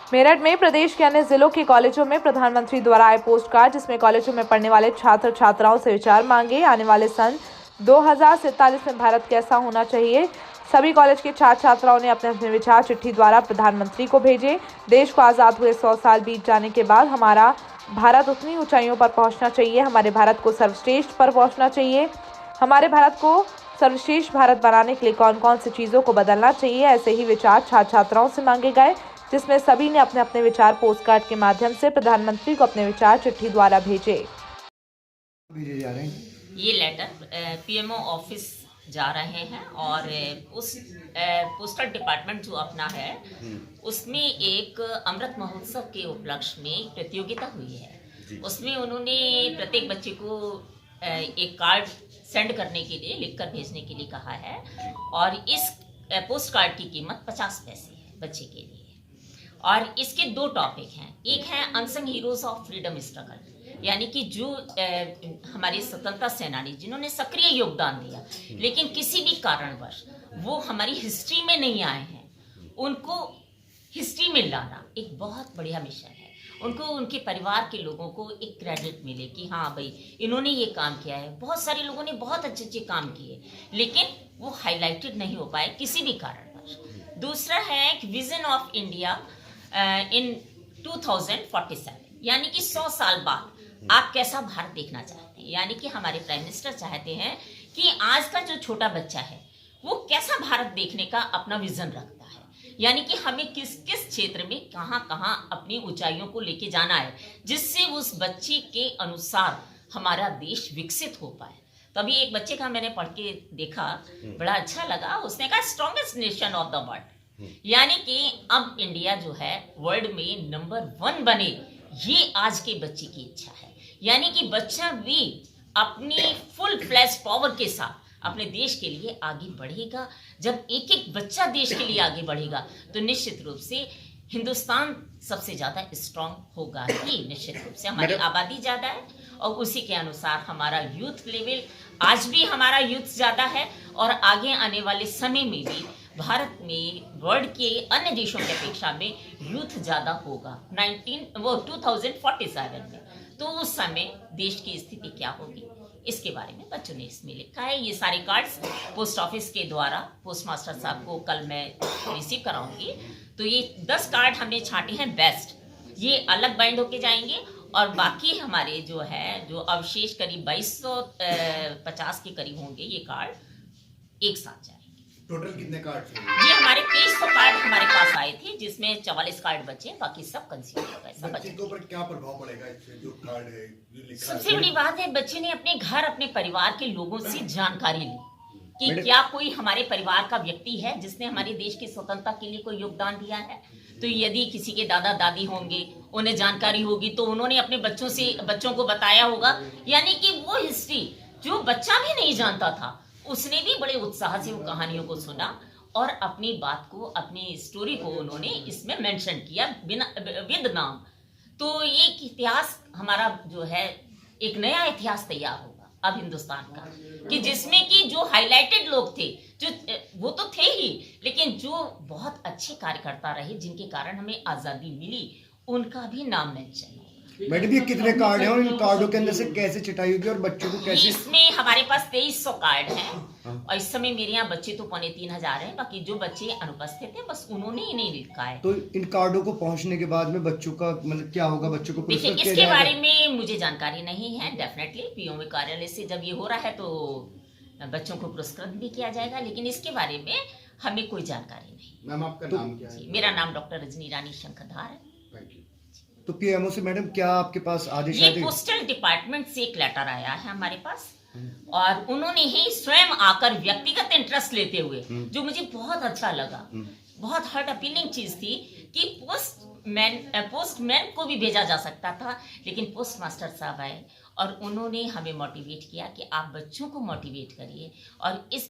मेरठ में प्रदेश के अन्य जिलों के कॉलेजों में प्रधानमंत्री द्वारा आए पोस्ट कार्ड, जिसमें कॉलेजों में पढ़ने वाले छात्र छात्राओं से विचार मांगे। आने वाले सन 2047 में भारत कैसा होना चाहिए। सभी कॉलेज के छात्र छात्राओं ने अपने अपने विचार चिट्ठी द्वारा प्रधानमंत्री को भेजे। देश को आजाद हुए 100 साल बीत जाने के बाद हमारा भारत उतनी ऊंचाइयों पर पहुंचना चाहिए। हमारे भारत को सर्वश्रेष्ठ पर पहुंचना चाहिए। हमारे भारत को सर्वश्रेष्ठ भारत बनाने के लिए कौन कौन सी चीजों को बदलना चाहिए, ऐसे ही विचार छात्र छात्राओं से मांगे गए, जिसमें सभी ने अपने अपने विचार पोस्टकार्ड के माध्यम से प्रधानमंत्री को अपने विचार चिट्ठी द्वारा भेजे जा रहे हैं। ये लेटर पीएमओ ऑफिस जा रहे हैं और उस पोस्टल डिपार्टमेंट जो अपना है उसमें एक अमृत महोत्सव के उपलक्ष्य में एक प्रतियोगिता हुई है। उसमें उन्होंने प्रत्येक बच्चे को एक कार्ड सेंड करने के लिए, लिखकर भेजने के लिए कहा है और इस पोस्ट कार्ड की कीमत 50 पैसे है बच्चे के लिए। और इसके दो टॉपिक हैं। एक है unsung heroes of freedom struggle, यानी कि जो हमारे स्वतंत्रता सेनानी जिन्होंने सक्रिय योगदान दिया लेकिन किसी भी कारणवश वो हमारी हिस्ट्री में नहीं आए हैं, उनको हिस्ट्री में लाना एक बहुत बढ़िया मिशन है। उनको, उनके परिवार के लोगों को एक क्रेडिट मिले कि हाँ भाई इन्होंने ये काम किया है। बहुत सारे लोगों ने बहुत अच्छे अच्छे काम किए लेकिन वो हाईलाइटेड नहीं हो पाए किसी भी कारणवश। दूसरा है विजन ऑफ इंडिया इन 2047, यानी कि 100 साल बाद आप कैसा भारत देखना चाहते हैं। यानी कि हमारे प्राइम मिनिस्टर चाहते हैं कि आज का जो छोटा बच्चा है वो कैसा भारत देखने का अपना विजन रखता है, यानी कि हमें किस किस क्षेत्र में कहां कहां अपनी ऊंचाइयों को लेके जाना है जिससे उस बच्चे के अनुसार हमारा देश विकसित हो पाए। तभी एक बच्चे का मैंने पढ़ के देखा, बड़ा अच्छा लगा। उसने कहा strongest nation of the world, यानी कि अब इंडिया जो है वर्ल्ड में नंबर 1 बने, ये आज के बच्चे की इच्छा है। यानी कि बच्चा भी अपनी फुल फ्लैश पावर के साथ अपने देश के लिए आगे बढ़ेगा। जब एक एक बच्चा देश के लिए आगे बढ़ेगा तो निश्चित रूप से हिंदुस्तान सबसे ज्यादा स्ट्रांग होगा ही। निश्चित रूप से हमारी आबादी ज्यादा है और उसी के अनुसार हमारा यूथ लेवल, आज भी हमारा यूथ ज्यादा है और आगे आने वाले समय में भी भारत में वर्ल्ड के अन्य देशों की अपेक्षा में यूथ ज्यादा होगा 2047 में। तो उस समय देश की स्थिति क्या होगी इसके बारे में बच्चों ने इसमें लिखा है। ये सारे कार्ड्स पोस्ट ऑफिस के द्वारा पोस्ट मास्टर साहब को कल मैं रिसीव कराऊंगी। तो ये 10 कार्ड हमने छांटे हैं बेस्ट, ये अलग बाइंड होके जाएंगे और बाकी हमारे जो है जो अवशेष करीब 2250 के करीब होंगे ये कार्ड एक साथ जाएंगे। टोटल कितने कार्ड थे? ये हमारे 2300 कार्ड हमारे पास आए थे जिसमें 44 कार्ड बचे, बाकी सब कंज्यूम हो गए। सब बच्चे के ऊपर क्या प्रभाव पड़ेगा इससे जो कार्ड है जो लिखा है? सबसे बड़ी बात है बच्चे ने अपने घर अपने परिवार के लोगों से जानकारी ली कि क्या कोई हमारे परिवार का व्यक्ति है जिसने हमारे देश की स्वतंत्रता के लिए कोई योगदान दिया है। तो यदि किसी के दादा दादी होंगे, उन्हें जानकारी होगी तो उन्होंने अपने बच्चों को बताया होगा। यानी कि वो हिस्ट्री जो बच्चा भी नहीं जानता था उसने भी बड़े उत्साह से वो कहानियों को सुना और अपनी बात को, अपनी स्टोरी को उन्होंने इसमें मेंशन किया बिना विद नाम। तो एक इतिहास हमारा जो है एक नया इतिहास तैयार होगा अब हिंदुस्तान का, कि जिसमें कि जो हाईलाइटेड लोग थे जो वो तो थे ही, लेकिन जो बहुत अच्छे कार्यकर्ता रहे जिनके कारण हमें आजादी मिली उनका भी नाम मेंशन है। मैडम ये कितने कार्ड हैं और इन कार्डों के अंदर से कैसे छटाई होगी और बच्चों को कैसे? इसमें हमारे पास 2300 कार्ड हैं और इस समय मेरे यहाँ बच्चे तो 3500 हैं, बाकी जो बच्चे अनुपस्थित हैं बस उन्होंने ही नहीं लिखा है। तो इन कार्डों को पहुंचने के बाद में बच्चों का मतलब क्या होगा? बच्चों को देखिए इसके बारे में मुझे जानकारी नहीं है। डेफिनेटली पीओ कार्यालय से जब ये हो रहा है तो बच्चों को पुरस्कृत भी किया जाएगा, लेकिन इसके बारे में हमें कोई जानकारी नहीं। मैम आपका नाम क्या है? मेरा नाम डॉक्टर रजनी रानी शंखधार है। तो पीएमओ से मैडम क्या आपके पास आदेश ये पोस्टल डिपार्टमेंट से एक लेटर आया है हमारे पास और उन्होंने ही स्वयं आकर व्यक्तिगत इंटरेस्ट लेते हुए, जो मुझे बहुत अच्छा लगा, बहुत हार्ट अपीलिंग चीज थी कि पोस्टमैन को भी भेजा जा सकता था, लेकिन पोस्ट मास्टर साहब आए और उन्होंने हमें मोटिवेट किया कि आप बच्चों को मोटिवेट करिए और इस